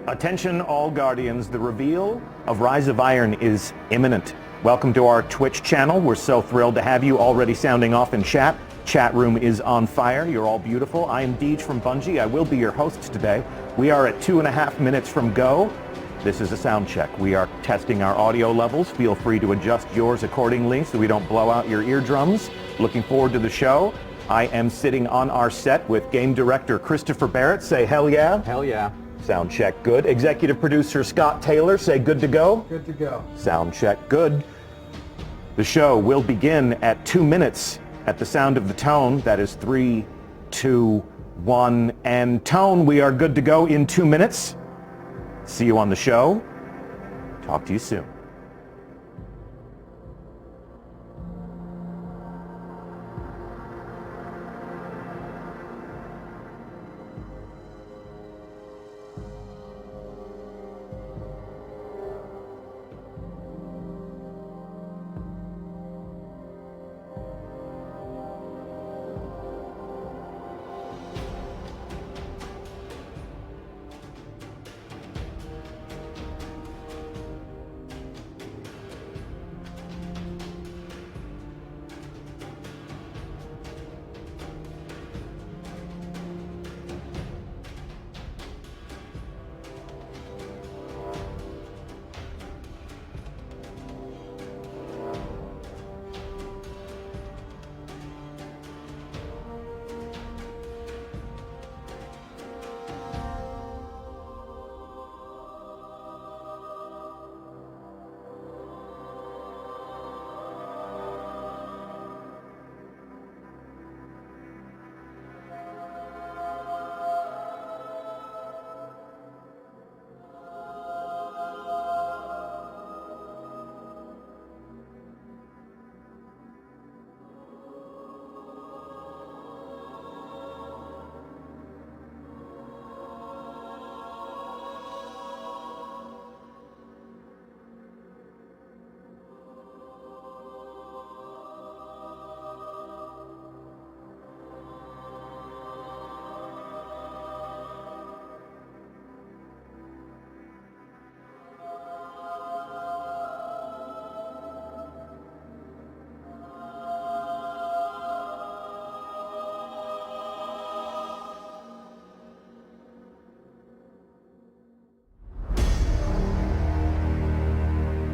Attention all Guardians, the reveal of Rise of Iron is imminent. Welcome to our Twitch channel. We're so thrilled to have you already sounding off in chat. Chat room is on fire. You're all beautiful. I am Deej from Bungie. I will be your host today. We are at 2.5 minutes from go. This is a sound check. We are testing our audio levels. Feel free to adjust yours accordingly so we don't blow out your eardrums. Looking forward to the show. I am sitting on our set with game director Christopher Barrett. Say hell yeah. Hell yeah. Sound check, good. Executive producer Scott Taylor, say good to go. Good to go. Sound check, good. The show will begin at 2 minutes at the sound of the tone. That is 3, 2, 1, and tone. We are good to go in 2 minutes. See you on the show. Talk to you soon.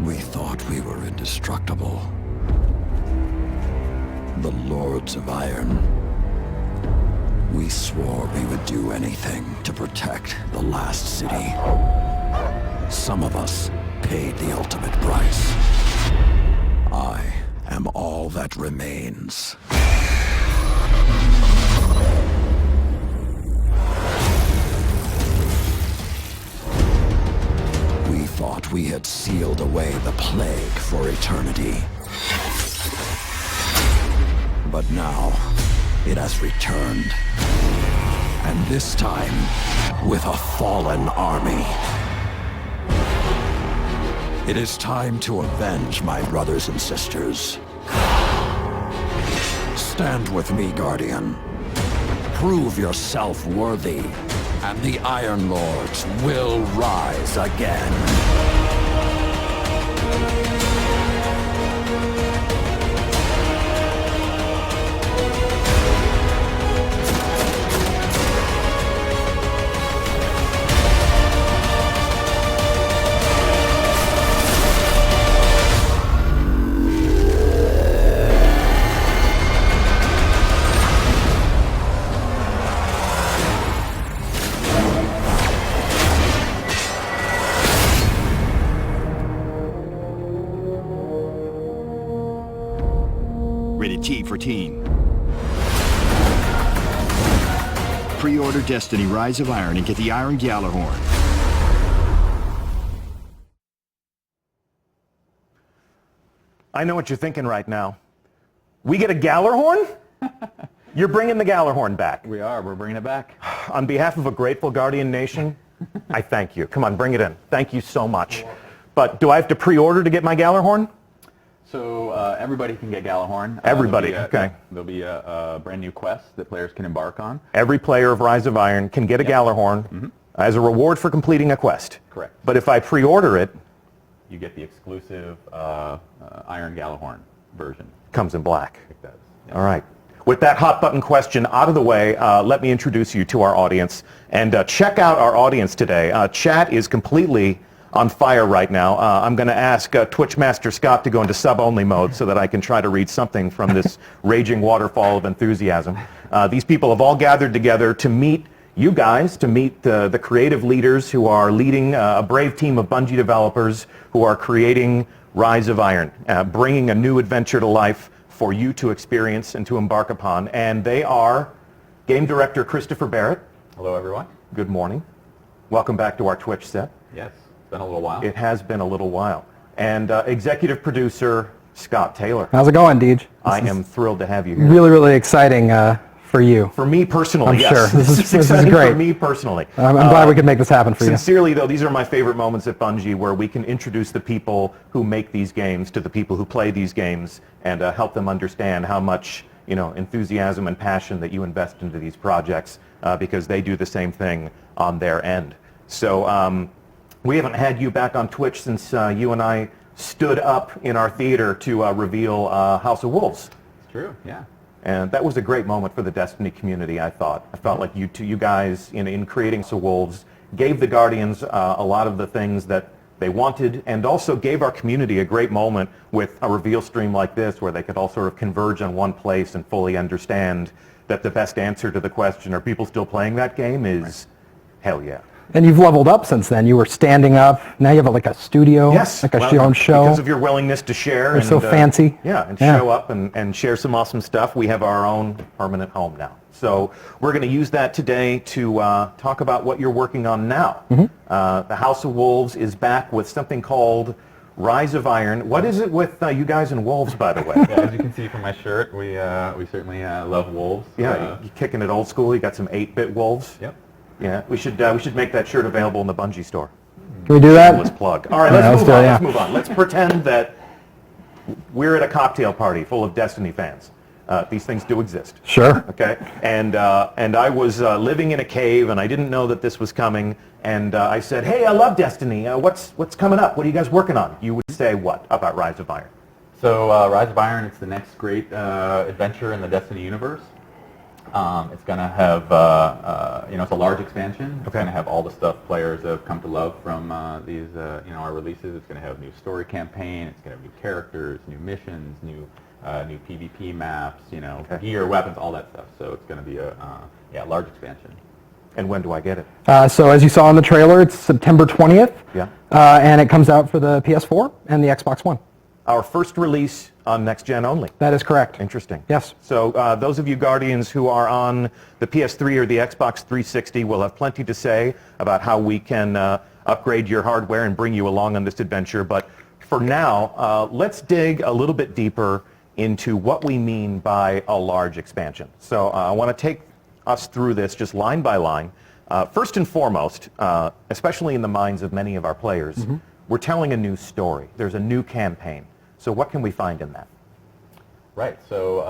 We thought we were indestructible. The Lords of Iron. We swore we would do anything to protect the last city. Some of us paid the ultimate price. I am all that remains. We thought we had sealed away the plague for eternity. But now, it has returned. And this time, with a fallen army. It is time to avenge my brothers and sisters. Stand with me, Guardian. Prove yourself worthy, and the Iron Lords will rise again. Rated T for Teen. Pre-order Destiny Rise of Iron and get the Iron Gjallarhorn. I know what you're thinking right now. We get a Gjallarhorn? You're bringing the Gjallarhorn back. We are. We're bringing it back. On behalf of a grateful Guardian nation, I thank you. Come on, bring it in. Thank you so much. But do I have to pre-order to get my Gjallarhorn? So everybody can get Gjallarhorn. Everybody, okay. There'll be a brand new quest that players can embark on. Every player of Rise of Iron can get a Gjallarhorn. as a reward for completing a quest. Correct. But if I pre-order it, You get the exclusive Iron Gallahorn version. comes in black. It does. All right. With that hot button question out of the way, let me introduce you to our audience. And check out our audience today. Chat is completely on fire right now. I'm going to ask Twitch Master Scott to go into sub-only mode so that I can try to read something from this raging waterfall of enthusiasm. These people have all gathered together to meet you guys, to meet the creative leaders who are leading a brave team of Bungie developers who are creating Rise of Iron, bringing a new adventure to life for you to experience and to embark upon. And they are Game Director Christopher Barrett. Hello, everyone. Good morning. Welcome back to our Twitch set. Yes, it's been a little while. It has been a little while. And Executive Producer Scott Taylor. How's it going, Deej? I am thrilled to have you here. Really, really exciting for you. For me personally, I'm yes. sure. This is exciting great. for me personally. I'm glad we could make this happen for you. Sincerely, though, these are my favorite moments at Bungie where we can introduce the people who make these games to the people who play these games and help them understand how much enthusiasm and passion that you invest into these projects because they do the same thing on their end. So we haven't had you back on Twitch since you and I stood up in our theater to reveal House of Wolves. It's true, yeah. And that was a great moment for the Destiny community, I thought. I felt like you guys, in creating House of Wolves, gave the Guardians a lot of the things that they wanted, and also gave our community a great moment with a reveal stream like this, where they could all sort of converge on one place and fully understand that the best answer to the question, are people still playing that game, is hell yeah. And you've leveled up since then. You were standing up. Now you have like a studio, Yes, like a well, own show. because of your willingness to share. You're and so fancy. Yeah, and Yeah. show up and share some awesome stuff. We have our own permanent home now. So we're going to use that today to talk about what you're working on now. The House of Wolves is back with something called Rise of Iron. What is it with you guys and wolves, by the way? Yeah, as you can see from my shirt, we certainly love wolves. Yeah, you're kicking it old school. You got some 8-bit wolves. Yep. Yeah, we should make that shirt available in the Bungie store. Can we do that? Let's plug. All right, Yeah, let's move do it, on. yeah. Let's move on. Let's pretend that we're at a cocktail party full of Destiny fans. These things do exist. Sure. Okay, and I was living in a cave, and I didn't know that this was coming. And I said, "Hey, I love Destiny. What's coming up? What are you guys working on?" You would say what about Rise of Iron? So Rise of Iron, it's the next great adventure in the Destiny universe. It's going to have, it's a large expansion. It's Okay. going to have all the stuff players have come to love from these, our releases. It's going to have new story campaign. It's going to have new characters, new missions, new PvP maps, Okay. gear, weapons, all that stuff. So it's going to be a large expansion. And when do I get it? So as you saw in the trailer, it's September 20th. Yeah. And it comes out for the PS4 and the Xbox One. Our first release on next gen only. That is correct. Interesting. Yes. So those of you Guardians who are on the PS3 or the Xbox 360 will have plenty to say about how we can upgrade your hardware and bring you along on this adventure. But for now, let's dig a little bit deeper into what we mean by a large expansion. So I want to take us through this just line by line. First and foremost, especially in the minds of many of our players, we're telling a new story. There's a new campaign. So what can we find in that? Right. So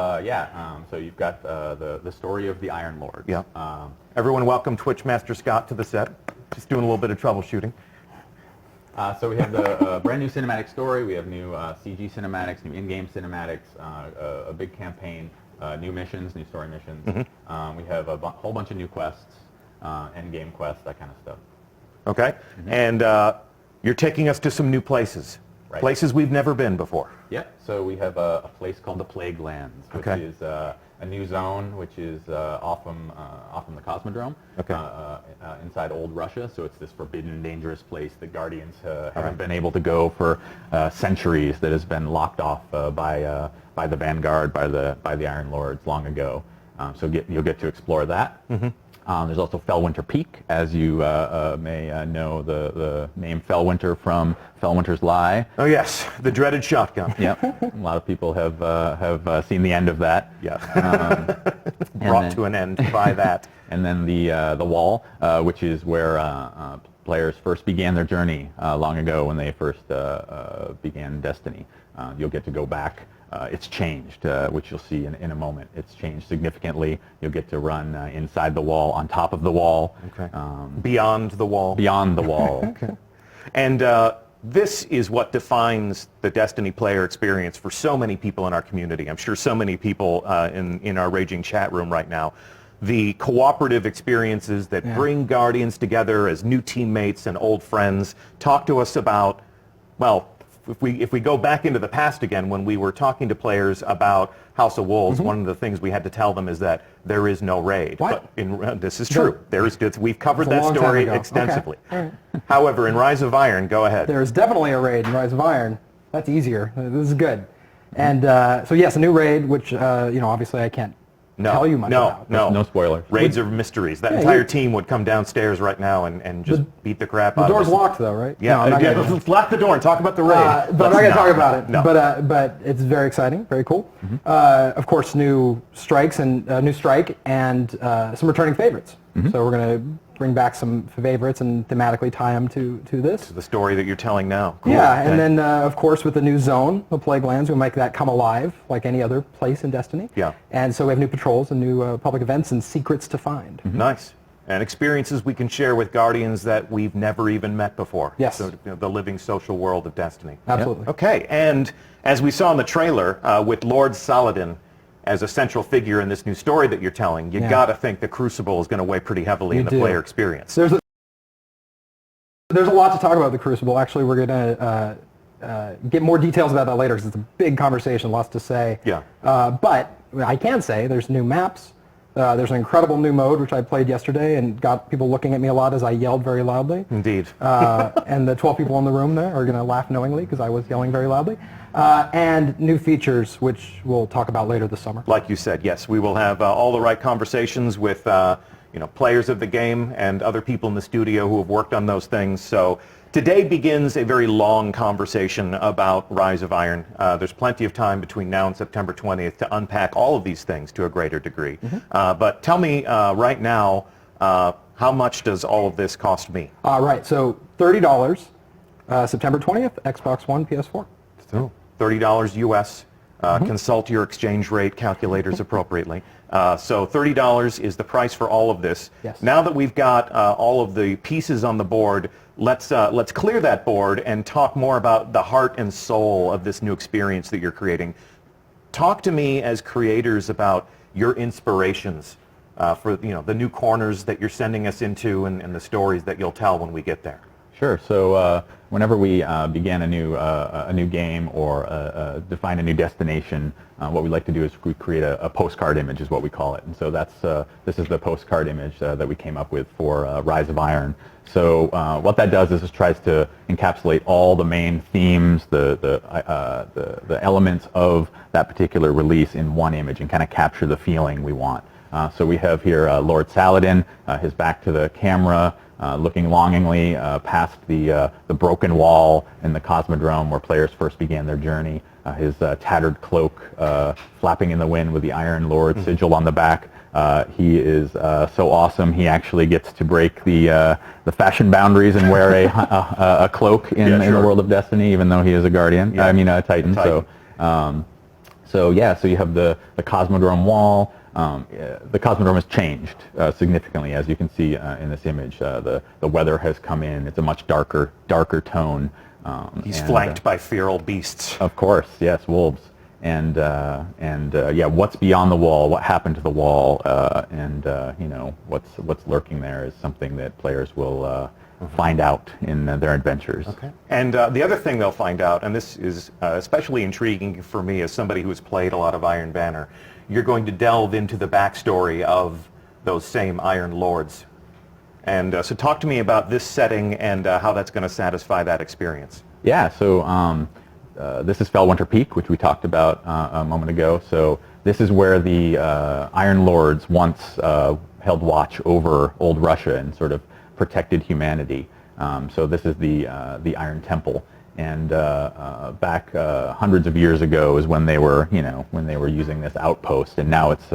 so you've got the story of the Iron Lord. Yeah. Everyone welcome Twitch Master Scott to the set. Just doing a little bit of troubleshooting. So we have the brand new cinematic story. We have new CG cinematics, new in-game cinematics, a big campaign, new missions, new story missions. We have a whole bunch of new quests, end-game quests, that kind of stuff. Okay. And you're taking us to some new places. Right. Places we've never been before. Yeah. So we have a place called the Plague Lands, which Okay. is a new zone, which is off from the Cosmodrome, Okay. inside old Russia. So it's this forbidden, dangerous place that Guardians haven't been able to go for centuries. That has been locked off by the Vanguard, by the Iron Lords long ago. So you'll get to explore that. There's also Fellwinter Peak, as you may know the name Fellwinter from Fellwinter's Lie. Oh yes, the dreaded shotgun. Yep, a lot of people have seen the end of that. Yeah. And Brought then- to an end by that. And then the Wall, which is where players first began their journey long ago when they first began Destiny. You'll get to go back it's changed, which you'll see in a moment. It's changed significantly. You'll get to run inside the wall, on top of the wall. Okay. Beyond the wall. Beyond the wall. Okay. And this is what defines the Destiny player experience for so many people in our community. I'm sure so many people in our raging chat room right now. The cooperative experiences that bring Guardians together as new teammates and old friends. Talk to us about, well, if we go back into the past again, when we were talking to players about House of Wolves, one of the things we had to tell them is that there is no raid. What? But this is true. There is. We've covered That's a that long time story ago. extensively. Okay. All right. However, in Rise of Iron, go ahead. There's definitely a raid in Rise of Iron. That's easier. This is good. And so yes, a new raid, which obviously I can't tell you much about. No spoilers. Raids are mysteries. That entire team would come downstairs right now and just beat the crap out The of us. door's locked though, right? Yeah, No, I'm not gonna- let's lock the door and talk about the raid. but I'm not going to talk about it. No. But it's very exciting, very cool. Of course, new strikes and new strike and some returning favorites. So we're going to bring back some favorites and thematically tie them to this. The story that you're telling now. Cool. Yeah, Okay. and then of course with the new zone, the Plague Lands, we'll make that come alive like any other place in Destiny. Yeah. And so we have new patrols and new public events and secrets to find. Nice. And experiences we can share with Guardians that we've never even met before. Yes. So, the living social world of Destiny. Absolutely. Okay, and as we saw in the trailer, with Lord Saladin as a central figure in this new story that you're telling, you got to think the Crucible is going to weigh pretty heavily in the player experience. There's a lot to talk about the Crucible. Actually, we're going to get more details about that later because it's a big conversation, lots to say. Yeah. But I can say there's new maps. There's an incredible new mode, which I played yesterday and got people looking at me a lot as I yelled very loudly. Indeed. And the 12 people in the room there are going to laugh knowingly because I was yelling very loudly. And new features, which we'll talk about later this summer. Like you said, yes, we will have all the right conversations with players of the game and other people in the studio who have worked on those things. So today begins a very long conversation about Rise of Iron. There's plenty of time between now and September 20th to unpack all of these things to a greater degree. But tell me right now, how much does all of this cost me? Right, so $30, September 20th, Xbox One, PS4. So $30 US. Consult your exchange rate calculators appropriately. So $30 is the price for all of this. Yes. Now that we've got all of the pieces on the board, let's clear that board and talk more about the heart and soul of this new experience that you're creating. Talk to me as creators about your inspirations for the new corners that you're sending us into and the stories that you'll tell when we get there. Sure. So whenever we began a new game or define a new destination, what we like to do is we create a postcard image, is what we call it. And so this is the postcard image that we came up with for Rise of Iron. So what that does is it tries to encapsulate all the main themes, the elements of that particular release in one image and kind of capture the feeling we want. So we have here Lord Saladin, his back to the camera, looking longingly past the broken wall in the Cosmodrome where players first began their journey. His tattered cloak flapping in the wind with the Iron Lord sigil on the back. He is so awesome. He actually gets to break the fashion boundaries and wear a cloak in the world of Destiny, even though he is a Guardian. Yeah. I mean a Titan. So so you have the Cosmodrome wall. The Cosmodrome has changed significantly, as you can see in this image. The weather has come in. It's a much darker tone. He's flanked by feral beasts. Of course, yes, wolves. And what's beyond the wall? What happened to the wall? What's lurking there is something that players will find out in their adventures. Okay. And the other thing they'll find out, and this is especially intriguing for me as somebody who has played a lot of Iron Banner, you're going to delve into the backstory of those same Iron Lords. And so talk to me about this setting and how that's going to satisfy that experience. Yeah, so this is Fellwinter Peak, which we talked about a moment ago. So this is where the Iron Lords once held watch over old Russia and sort of protected humanity. So this is the Iron Temple. And back hundreds of years ago is when they were using this outpost, and now it's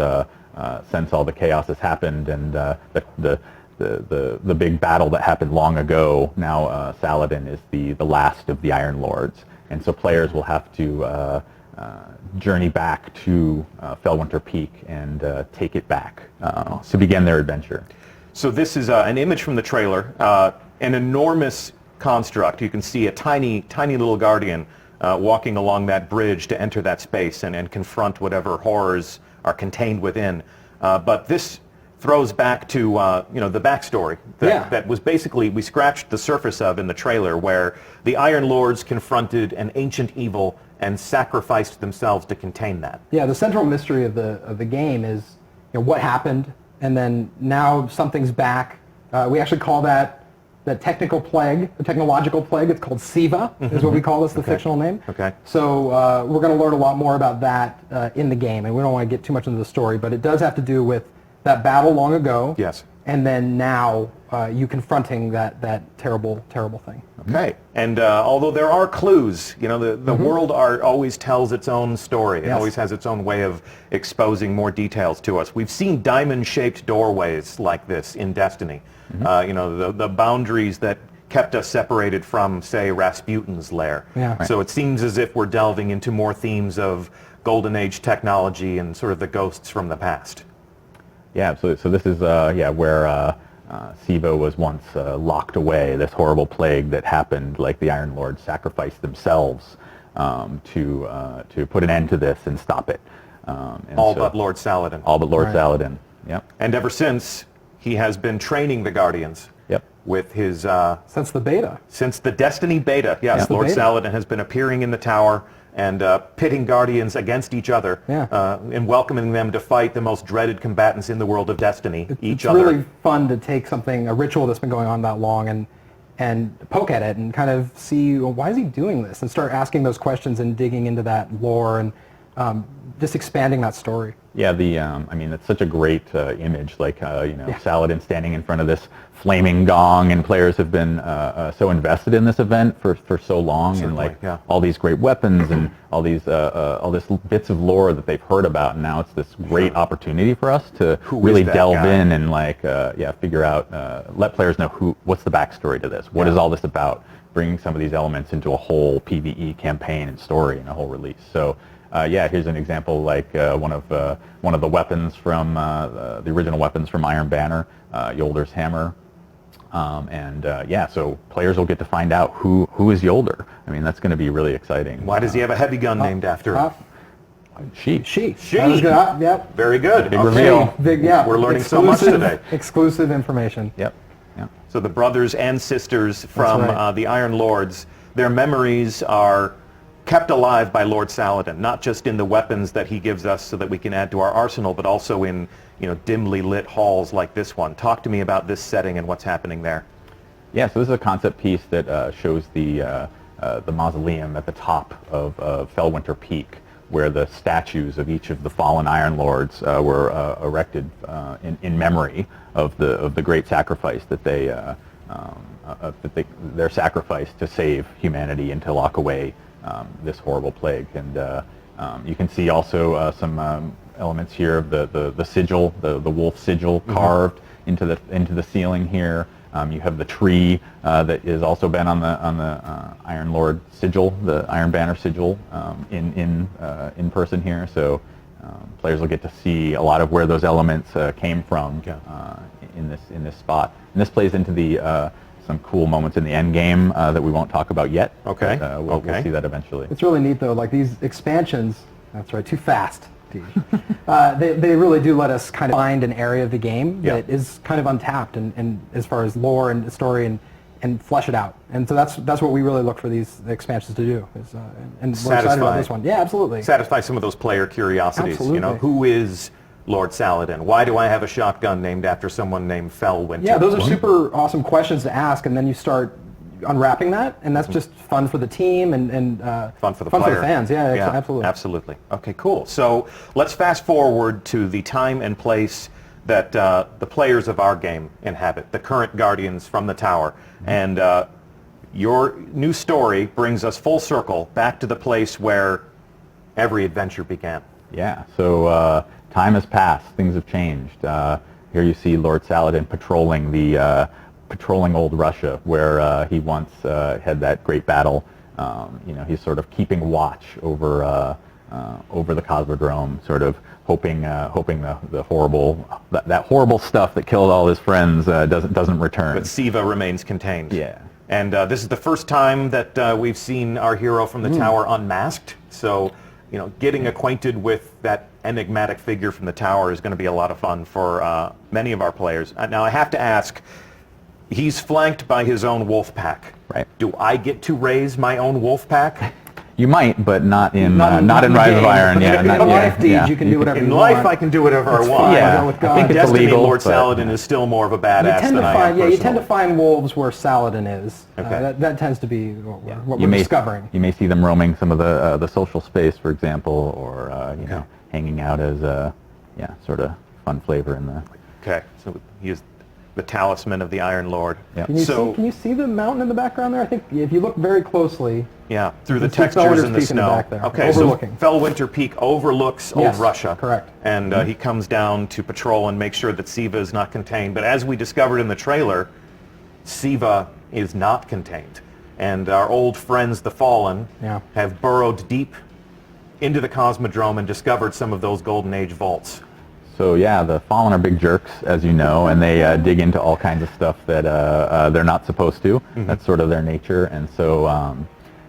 since all the chaos has happened and the big battle that happened long ago. Now Saladin is the last of the Iron Lords, and so players will have to journey back to Fellwinter Peak and take it back to begin their adventure. So this is an image from the trailer, an enormous construct. You can see a tiny, tiny little guardian walking along that bridge to enter that space and confront whatever horrors are contained within. But this throws back to the backstory that was basically we scratched the surface of in the trailer, where the Iron Lords confronted an ancient evil and sacrificed themselves to contain that. Yeah, the central mystery of the game is what happened, and then now something's back. We actually call that technical plague, the technological plague. It's called SIVA, is what we call this, the fictional name. Okay. So we're going to learn a lot more about that in the game, and we don't want to get too much into the story, but it does have to do with that battle long ago. Yes. And then now you confronting that terrible, terrible thing. Okay. And although there are clues, the world always tells its own story. It always has its own way of exposing more details to us. We've seen diamond-shaped doorways like this in Destiny. The boundaries that kept us separated from, say, Rasputin's lair. Yeah. So it seems as if we're delving into more themes of Golden Age technology and sort of the ghosts from the past. Yeah, absolutely. So this is where SIVA was once locked away, this horrible plague that happened, like the Iron Lords sacrificed themselves to put an end to this and stop it. But Lord Saladin. All but Lord Saladin, yep. And ever since, he has been training the Guardians. Yep. With his... Since the beta. Since the Destiny beta, yes. Lord Saladin has been appearing in the tower and pitting Guardians against each other, and welcoming them to fight the most dreaded combatants in the world of Destiny, each other. It's really fun to take a ritual that's been going on that long, and poke at it and kind of see, well, why is he doing this? And start asking those questions and digging into that lore and just expanding that story. Yeah, it's such a great image, Saladin standing in front of this flaming gong, and players have been so invested in this event for so long, Certainly, and all these great weapons and all this bits of lore that they've heard about, and now it's this great opportunity for us to really delve in and figure out, let players know what's the backstory to this, what is all this about, bringing some of these elements into a whole PvE campaign and story and a whole release. So. Here's an example, one of the weapons from the original weapons from Iron Banner, Yolder's hammer, so players will get to find out who is Yolder. I mean, that's going to be really exciting. Why does he have a heavy gun named after him? She. That was good. Yep. Very good. Big reveal. We're learning so much today. Exclusive information. Yep. So the brothers and sisters from the Iron Lords, their memories are kept alive by Lord Saladin, not just in the weapons that he gives us so that we can add to our arsenal, but also in dimly lit halls like this one. Talk to me about this setting and what's happening there. Yeah, so this is a concept piece that shows the mausoleum at the top of Fellwinter Peak, where the statues of each of the fallen Iron Lords were erected in memory of the great sacrifice that their sacrifice to save humanity and to lock away this horrible plague. And you can see also some elements here of the sigil, the wolf sigil carved into the ceiling here. You have the tree that has also been on the Iron Lord sigil, the Iron Banner sigil, in person here. So players will get to see a lot of where those elements came from in this spot. And this plays into the some cool moments in the end game that we won't talk about yet. Okay. But, we'll see that eventually. It's really neat though. Like these expansions. That's right. Too fast. They really do let us kind of find an area of the game that is kind of untapped and as far as lore and story and flesh it out. And so that's what we really look for these expansions to do. And we're excited about this one. Yeah, absolutely. Satisfy some of those player curiosities. Absolutely. Who is Lord Saladin? Why do I have a shotgun named after someone named Fellwinter? Yeah, those are super awesome questions to ask, and then you start unwrapping that, and that's just fun for the team and fun for the player. For the fans. Yeah, absolutely. Absolutely. Okay, cool. So let's fast forward to the time and place that the players of our game inhabit, the current Guardians from the tower. And your new story brings us full circle back to the place where every adventure began. Yeah, so time has passed, things have changed. Here you see Lord Saladin patrolling old Russia, where he once had that great battle. He's sort of keeping watch over over the Cosmodrome, sort of hoping the horrible that horrible stuff that killed all his friends doesn't return. But Siva remains contained. Yeah. And this is the first time that we've seen our hero from the tower unmasked. So, getting acquainted with that enigmatic figure from the tower is going to be a lot of fun for many of our players. Now, I have to ask, he's flanked by his own wolf pack. Right. Do I get to raise my own wolf pack? You might, but not in Not in Rise of Iron. But Yeah, in life deeds, you can do whatever In you life, want. I can do whatever I It's want. fine. Yeah, Go with I God. think it's Destiny, illegal, Lord but- Saladin is still more of a badass than I am you tend to personally. find wolves where Saladin is. Okay. That tends to be what You we're may discovering. You may see them roaming some of the social space, for example, or hanging out as sort of fun flavor in the. Okay, so he is the talisman of the Iron Lord. Yeah. Can you see the mountain in the background there? I think if you look very closely. Yeah, through the You can see textures in Fellwinter's the Peak in the snow. back there, Okay, overlooking. so Fellwinter Peak overlooks Yes, Old Russia. correct. And he comes down to patrol and make sure that Siva is not contained. But as we discovered in the trailer, Siva is not contained. And our old friends, the Fallen, have burrowed deep into the Cosmodrome and discovered some of those Golden Age vaults. So yeah, the Fallen are big jerks, as you know, and they dig into all kinds of stuff that they're not supposed to. That's sort of their nature, and so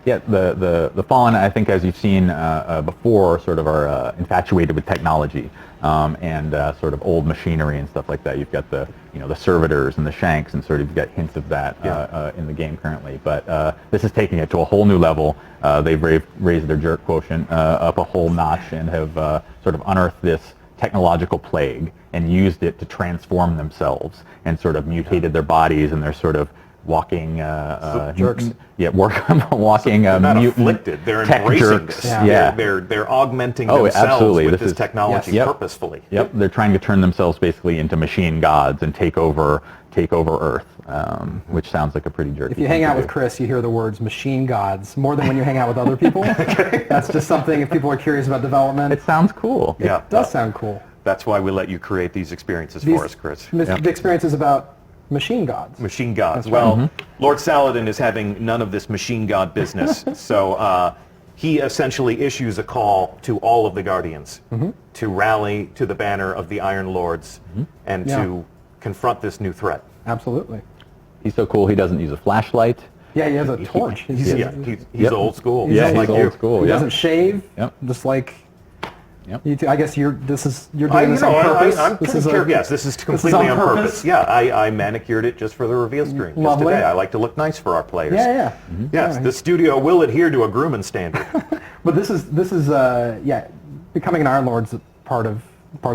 the Fallen, I think, as you've seen before, sort of are infatuated with technology and sort of old machinery and stuff like that. You've got the the servitors and the shanks, and sort of you've got hints of that in the game currently. But this is taking it to a whole new level. They've raised their jerk quotient up a whole notch and have sort of unearthed this technological plague and used it to transform themselves and sort of mutated their bodies, and they're sort of walking jerks. They're walking not mutant afflicted. They're tech embracing jerks. this. Yeah. They're augmenting Oh, themselves absolutely. with This this is- technology Yep. purposefully. Yep, they're trying to turn themselves basically into machine gods and take over Earth, which sounds like a pretty jerky. If you thing hang to out do. with Chris, you hear the words machine gods more than when you hang out with other people. That's just something, if people are curious about development, It sounds cool. Yeah. it does sound cool. That's why we let you create these experiences These- for us, Chris. The experience is about machine gods. Machine gods. That's Well, right. Lord Saladin is having none of this machine god business, so he essentially issues a call to all of the Guardians to rally to the banner of the Iron Lords and to confront this new threat. Absolutely. He's so cool. He doesn't use a flashlight. Yeah, he has a torch. He's Yep. old school. He's Yeah, just he's like old you. school. He Yeah. doesn't shave. Yep. Just like Yep. you two. I guess you're doing I, this you know, on purpose. I'm pretty sure, yes, this is completely on purpose. Yeah, I manicured it just for the reveal screen just Lovely. today. I like to look nice for our players. Yeah. Yes, the studio will adhere to a grooming standard. But this is becoming an Iron Lord's part of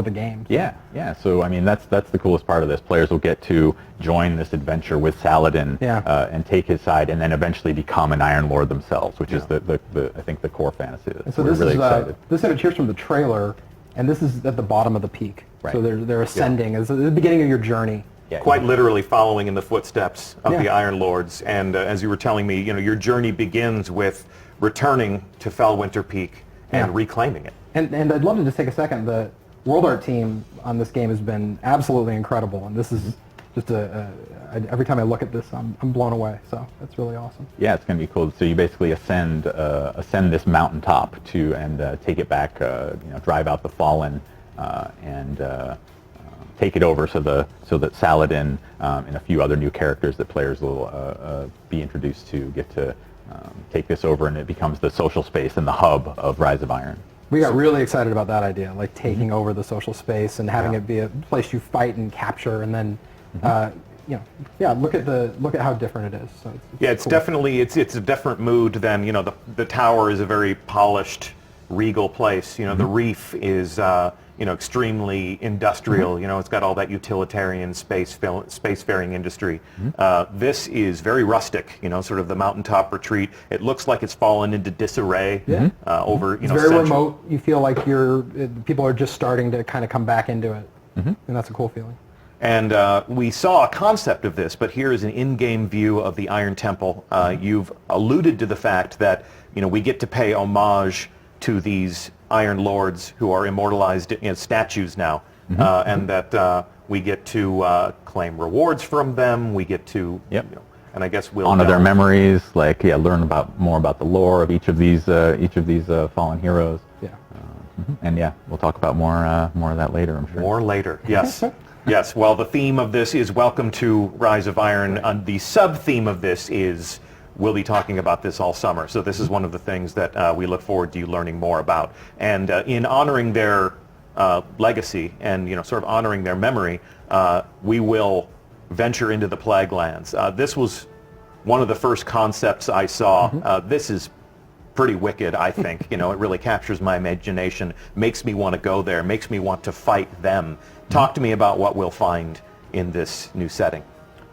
the game. Yeah. So I mean, that's the coolest part of this. Players will get to join this adventure with Saladin and take his side, and then eventually become an Iron Lord themselves, which is the I think the core fantasy. And so We're this really is excited. this image here's from the trailer, and this is at the bottom of the peak. Right. So they're ascending. It's the beginning of your journey. Yeah, Quite literally following in the footsteps of Yeah. the Iron Lords. And as you were telling me, your journey begins with returning to Fellwinter Peak and Yeah. reclaiming it. And I'd love to just take a second. The world art team on this game has been absolutely incredible, and this is just every time I look at this, I'm blown away. So that's really awesome. Yeah, it's going to be cool. So you basically ascend this mountaintop and take it back. Drive out the Fallen and take it over so that Saladin and a few other new characters that players will be introduced to get to take this over, and it becomes the social space and the hub of Rise of Iron. We got really excited about that idea, like taking over the social space and having it be a place you fight and capture, and then look at how different it is. So It's cool. definitely it's a different mood than the tower is a very polished, regal place. The reef is extremely industrial. It's got all that utilitarian spacefaring industry. This is very rustic. Sort of the mountaintop retreat. It looks like it's fallen into disarray over It's very centuries. remote. You feel like people are just starting to kind of come back into it, and that's a cool feeling. And we saw a concept of this, but here is an in-game view of the Iron Temple. You've alluded to the fact that we get to pay homage to these Iron Lords who are immortalized in statues now, and that we get to claim rewards from them. We get to, and I guess we'll honor their memories, learn more about the lore of each of these fallen heroes. Yeah. And yeah, we'll talk about more of that later, I'm sure. More later, yes. Yes, well, the theme of this is Welcome to Rise of Iron. The sub-theme of this is we'll be talking about this all summer. So this is one of the things that we look forward to you learning more about. And in honoring their legacy and sort of honoring their memory, we will venture into the Plague Lands. This was one of the first concepts I saw. This is pretty wicked, I think. It really captures my imagination, makes me want to go there, makes me want to fight them. Talk to me about what we'll find in this new setting.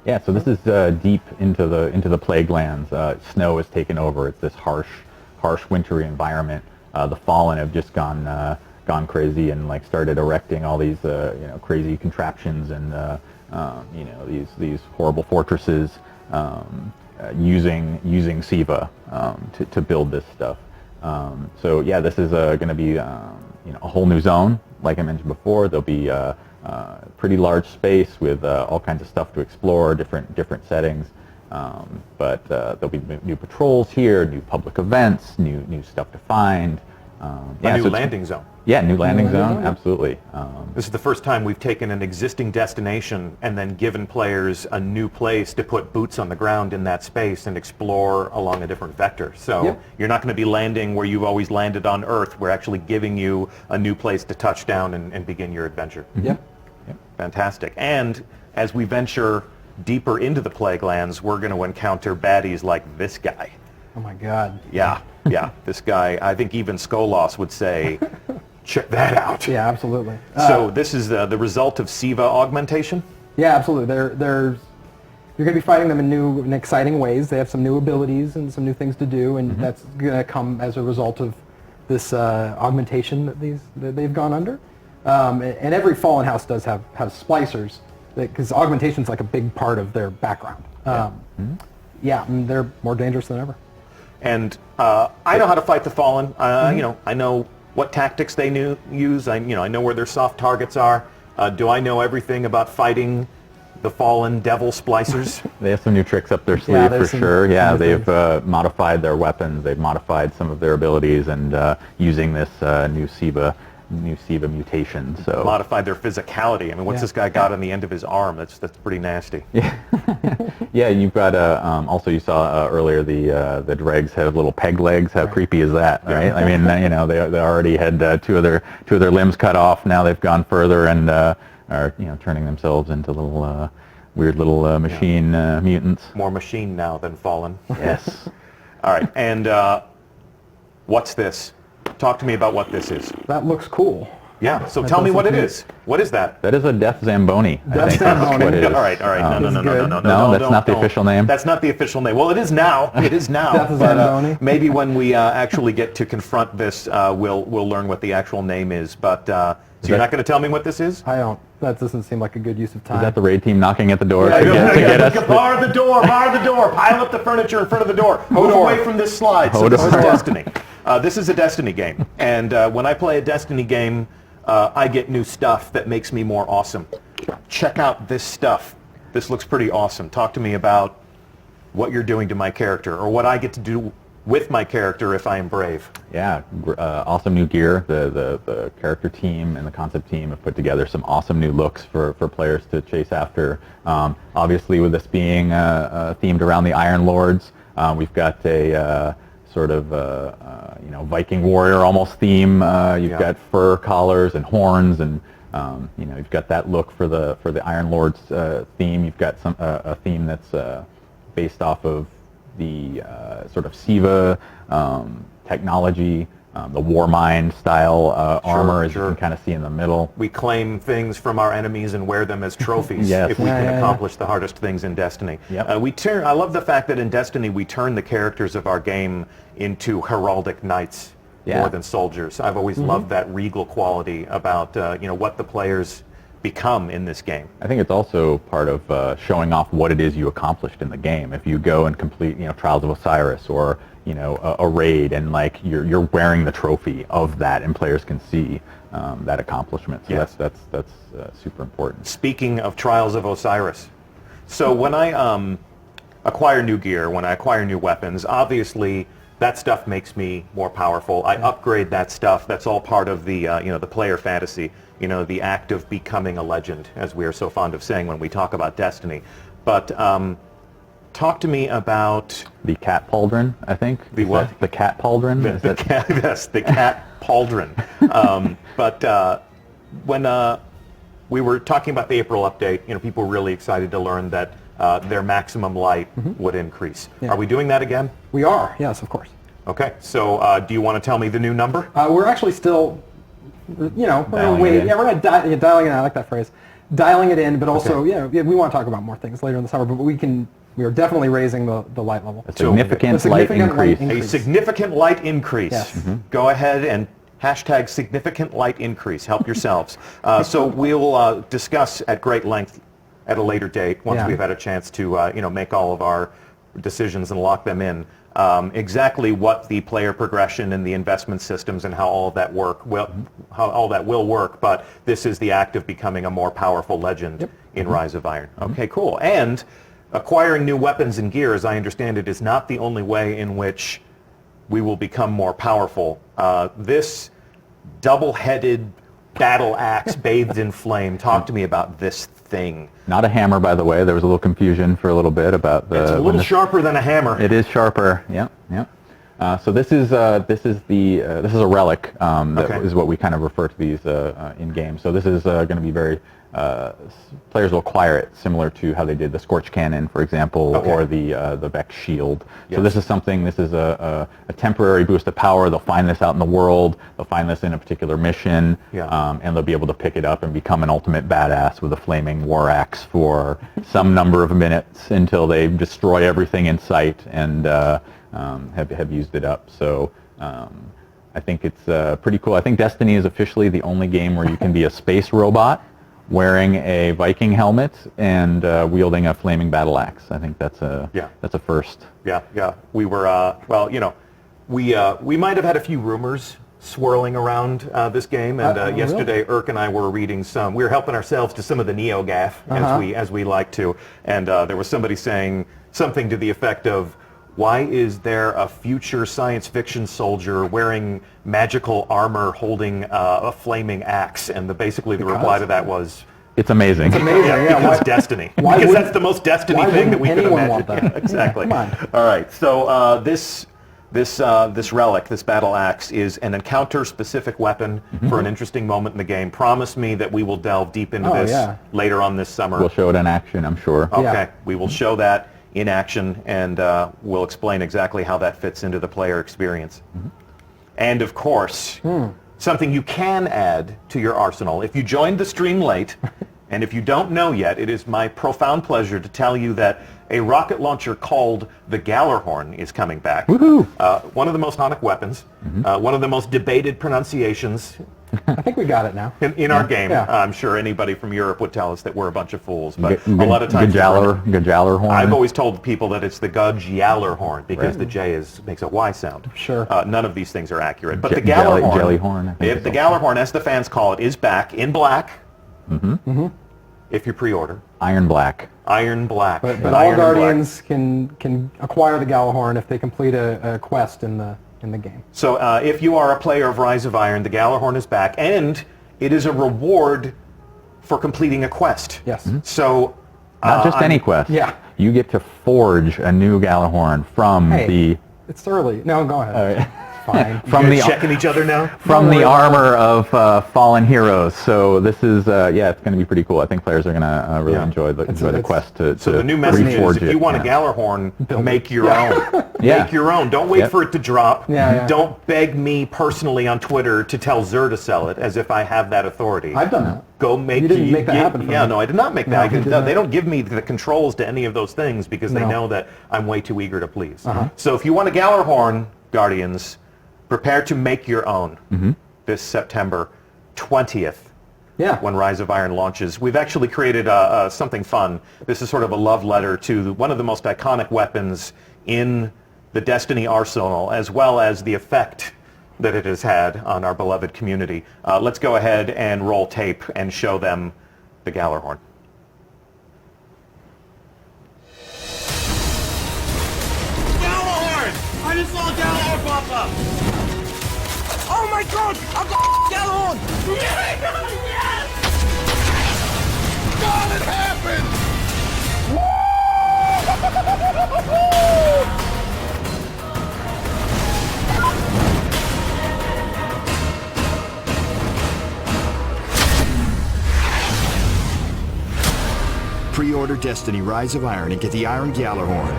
Yeah, so this is deep into the Plague Lands. Snow has taken over. It's this harsh, wintry environment. The Fallen have just gone crazy and started erecting all these crazy contraptions and these horrible fortresses, using Siva to build this stuff. So yeah, this is going to be a whole new zone. Like I mentioned before, there'll be pretty large space with all kinds of stuff to explore, different settings. But there'll be new patrols here, new public events, new stuff to find. A new landing zone. Yeah, new landing zone, absolutely. This is the first time we've taken an existing destination and then given players a new place to put boots on the ground in that space and explore along a different vector. So you're not going to be landing where you've always landed on Earth. We're actually giving you a new place to touch down and begin your adventure. Yep. Fantastic. And as we venture deeper into the Plague Lands, we're going to encounter baddies like this guy. Oh my God. Yeah, this guy, I think even Skolos would say, check that out. Yeah, absolutely. So this is the result of Siva augmentation? Yeah, absolutely. You're going to be fighting them in new and exciting ways. They have some new abilities and some new things to do, and that's going to come as a result of this augmentation that they've gone under. And every Fallen House does have splicers, because augmentation is like a big part of their background. And they're more dangerous than ever. And I know how to fight the Fallen. I know what tactics they use. I know where their soft targets are. Do I know everything about fighting the Fallen Devil Splicers? They have some new tricks up their sleeve for sure. Yeah, they've modified their weapons. They've modified some of their abilities, and using this new Siva mutation. So modified their physicality. I mean, what's this guy got on the end of his arm? That's pretty nasty. Yeah. Yeah, you've got also you saw earlier the dregs have little peg legs. How creepy is that, right? I mean, they already had two of their limbs cut off. Now they've gone further and are turning themselves into little weird little machine mutants. More machine now than Fallen. Yes. All right, and what's this? Talk to me about what this is. That looks cool. Yeah, so tell me what it is. What is that? That is a Death Zamboni. Death Zamboni. What it is. All right. No, that's not the official name. That's not the official name. Well, it is now. It is now. Death Zamboni. Maybe when we actually get to confront this, we'll learn what the actual name is. But so you're not going to tell me what this is? I don't. That doesn't seem like a good use of time. Is that the raid team knocking at the door to get us? Bar the door. Pile up the furniture in front of the door. Move away from this slide. So this is Destiny. This is a Destiny game, and when I play a Destiny game, I get new stuff that makes me more awesome. Check out this stuff. This looks pretty awesome. Talk to me about what you're doing to my character, or what I get to do with my character if I am brave. Yeah, awesome new gear. The character team and the concept team have put together some awesome new looks for players to chase after. Obviously, with this being themed around the Iron Lords, we've got a sort of Viking warrior almost theme. You've got fur collars and horns, and you've got that look for the Iron Lords theme. You've got a theme that's based off of the sort of Siva technology, the Warmind style armor, as you can kind of see in the middle. We claim things from our enemies and wear them as trophies if we can accomplish the hardest things in Destiny. Yep. I love the fact that in Destiny we turn the characters of our game into heraldic knights more than soldiers. I've always loved that regal quality about what the players become in this game. I think it's also part of showing off what it is you accomplished in the game. If you go and complete Trials of Osiris or a raid, and you're wearing the trophy of that, and players can see that accomplishment. So that's super important. Speaking of Trials of Osiris, so when I acquire new gear, when I acquire new weapons, obviously that stuff makes me more powerful. I upgrade that stuff. That's all part of the the player fantasy. The act of becoming a legend, as we are so fond of saying when we talk about Destiny. But talk to me about the cat pauldron, I think. The what? The cat pauldron. The cat, yes, the cat pauldron. But when we were talking about the April update, people were really excited to learn that their maximum light would increase. Yeah. Are we doing that again? We are, yes, of course. Okay, so do you want to tell me the new number? We're actually still, we're Dialing wait. it in. Yeah, we're not dialing it in. I like that phrase. Dialing it in, but also, we want to talk about more things later in the summer. But we are definitely raising the light level. A significant light increase. A significant light increase. Yes. Go ahead and hashtag significant light increase. Help yourselves. So we'll discuss at great length at a later date once we've had a chance to make all of our decisions and lock them in. Exactly what the player progression and the investment systems and how all of that how all that will work. But this is the act of becoming a more powerful legend in Rise of Iron. Okay, cool. And acquiring new weapons and gear, as I understand it, is not the only way in which we will become more powerful. This double-headed battle axe bathed in flame. Talk to me about this thing. Not a hammer, by the way. There was a little confusion for a little bit about the. It's a little sharper than a hammer. It is sharper. Yeah, yeah. So this is a relic. That is what we kind of refer to these in game. So this is going to be very. Players will acquire it similar to how they did the Scorch Cannon, for example, or the Vex Shield. Yes. So this is a temporary boost of power. They'll find this out in the world. They'll find this in a particular mission, and they'll be able to pick it up and become an ultimate badass with a flaming war axe for some number of minutes until they destroy everything in sight and have used it up. So. I think it's pretty cool. I think Destiny is officially the only game where you can be a space robot wearing a Viking helmet and wielding a flaming battle axe. I think that's a first. Yeah. We were we might have had a few rumors swirling around this game, and yesterday Irk and I were reading some. We were helping ourselves to some of the NeoGAF as we like to, and there was somebody saying something to the effect of, why is there a future science fiction soldier wearing magical armor holding a flaming axe? And basically the reply to that was, it's amazing. It's amazing, yeah. Because Destiny. Because that's the most Destiny thing that we could imagine. Want that? Yeah, exactly. Come on. All right. So this relic, this battle axe, is an encounter-specific weapon for an interesting moment in the game. Promise me that we will delve deep into this later on this summer. We'll show it in action, I'm sure. Okay. We will show that in action, and we'll explain exactly how that fits into the player experience. And of course, something you can add to your arsenal. If you joined the stream late, and if you don't know yet, it is my profound pleasure to tell you that a rocket launcher called the Gallarhorn is coming back. Woohoo! One of the most iconic weapons, one of the most debated pronunciations I think we got it now. in our game. Yeah. I'm sure anybody from Europe would tell us that we're a bunch of fools, but a lot of times Gallarhorn. I've always told people that it's the Gallarhorn because the J makes a Y sound. Sure. None of these things are accurate, but the Gallarhorn, Jellyhorn. the Gallarhorn, as the fans call it, is back in black. If you pre-order. Iron Black. Iron Black. But Iron all Guardians can acquire the Gallarhorn if they complete a quest in the game. So if you are a player of Rise of Iron, the Gallarhorn is back, and it is a reward for completing a quest. Yes. So Not just any quest. Yeah. You get to forge a new Gallarhorn from the... It's early. No, go ahead. Fine. From the checking each other now? From the armor of fallen heroes. So this is, it's going to be pretty cool. I think players are going to really enjoy the quest to So the new message is, reforge if you want a Gallarhorn, make your own. Make your own. Don't wait for it to drop. Don't beg me personally on Twitter to tell Xur to sell it, as if I have that authority. I've done that. Go make. You didn't make that happen for me. No, I did not make that. No, They don't give me the controls to any of those things because they know that I'm way too eager to please. So if you want a Gallarhorn, Guardians, prepare to make your own this September 20th. Yeah. When Rise of Iron launches. We've actually created something fun. This is sort of a love letter to one of the most iconic weapons in the Destiny arsenal, as well as the effect that it has had on our beloved community. Let's go ahead and roll tape and show them the Gallarhorn. Gallarhorn! I just saw Gallarhorn! Papa! Oh my God! I've got Gallon! Yes! God, it happened! Pre-order Destiny Rise of Iron and get the Iron Gjallarhorn.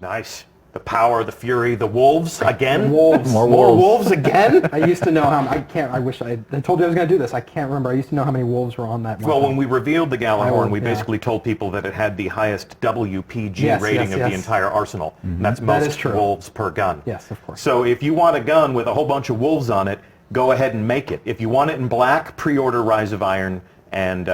Nice. The power, the fury, the wolves again. Wolves. More wolves again. I used to know how. I wish I told you I was going to do this. I can't remember. I used to know how many wolves were on that. Well, when we revealed the Gjallarhorn, we yeah. basically told people that it had the highest WPG Yes, rating yes, of yes. the entire arsenal. And that's That most is true. wolves per gun. Yes, of course. So if you want a gun with a whole bunch of wolves on it, go ahead and make it. If you want it in black, pre-order Rise of Iron, and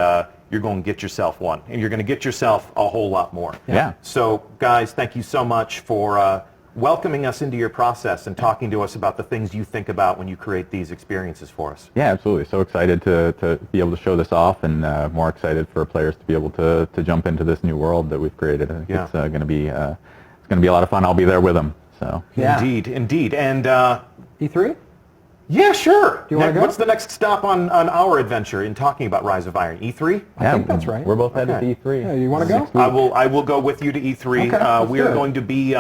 you're going to get yourself one. And you're going to get yourself a whole lot more. Yeah. So, guys, thank you so much for welcoming us into your process and talking to us about the things you think about when you create these experiences for us. Yeah, absolutely. So excited to be able to show this off, and more excited for players to be able to jump into this new world that we've created. I think Yeah. it's going to be a lot of fun. I'll be there with them. So Yeah. Indeed. And E3. yeah, sure. Do you wanna go? What's the next stop on our adventure in talking about Rise of Iron? E3? I think that's right. We're both headed Okay. to E3. Yeah, you want to go? I will go with you to E3. Okay, let's we do are it. going to be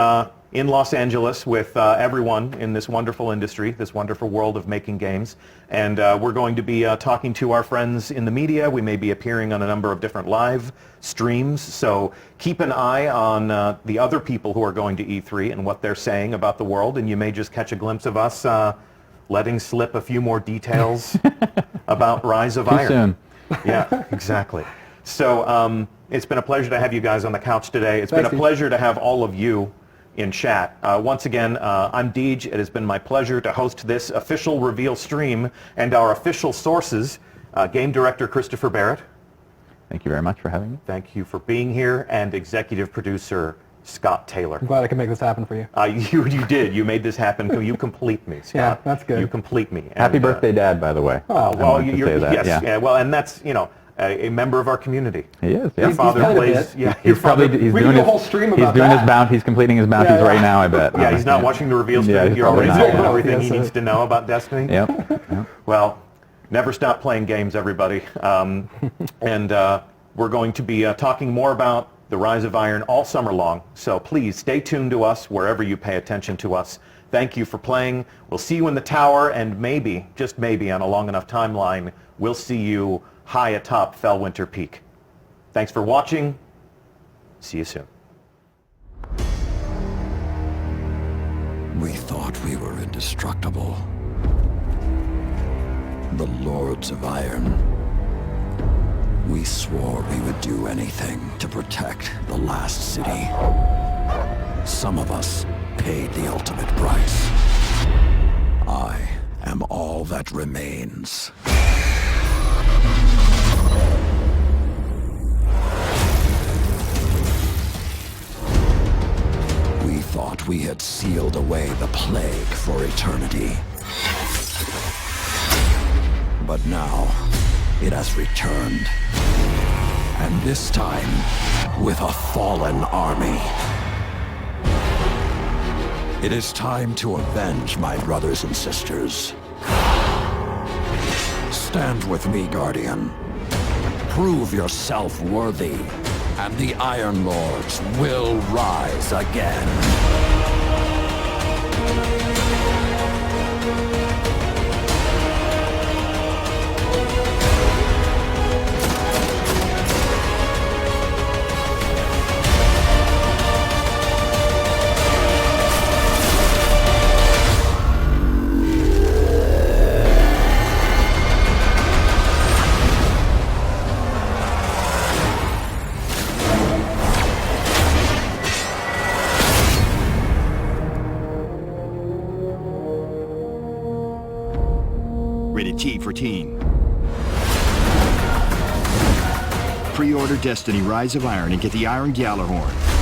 in Los Angeles with everyone in this wonderful industry, this wonderful world of making games. And we're going to be talking to our friends in the media. We may be appearing on a number of different live streams. So keep an eye on the other people who are going to E3 and what they're saying about the world. And you may just catch a glimpse of us letting slip a few more details about Rise of Iron. soon. Yeah, exactly. So it's been a pleasure to have you guys on the couch today. It's been Thanks, a pleasure to have all of you in chat. Once again, I'm Deej. It has been my pleasure to host this official reveal stream and our official sources, Game Director Christopher Barrett. Thank you very much for having me. Thank you for being here, and Executive Producer Scott Taylor. I'm glad I could make this happen for you. You did. You made this happen. You complete me, Scott. Yeah, that's good. You complete me. Happy And, birthday, Dad, by the way. Oh, I well, wanted to you're, say that. yes, yeah. well, and that's, a member of our community. He is. Your Yeah. father played a plays. bit. Yeah, your He's probably father. he's We doing did a his whole stream he's about doing that. his bounty. He's completing his bounties Yeah. right now. I bet. Yeah, he's not watching the reveal stream. Yeah, he's You already probably told not. him everything Yes, he needs to know about Destiny. Yep. Well, never stop playing games, everybody. And we're going to be talking more about the Rise of Iron all summer long. So please stay tuned to us wherever you pay attention to us. Thank you for playing. We'll see you in the tower, and maybe, just maybe, on a long enough timeline, we'll see you high atop Fellwinter Peak. Thanks for watching. See you soon. We thought we were indestructible. The Lords of Iron. We swore we would do anything to protect the last city. Some of us paid the ultimate price. I am all that remains. We thought we had sealed away the plague for eternity. But now, it has returned. And this time, with a fallen army. It is time to avenge my brothers and sisters. Stand with me, Guardian. Prove yourself worthy, and the Iron Lords will rise again. Rated T for teen. Pre-order Destiny Rise of Iron and get the Iron Gjallarhorn.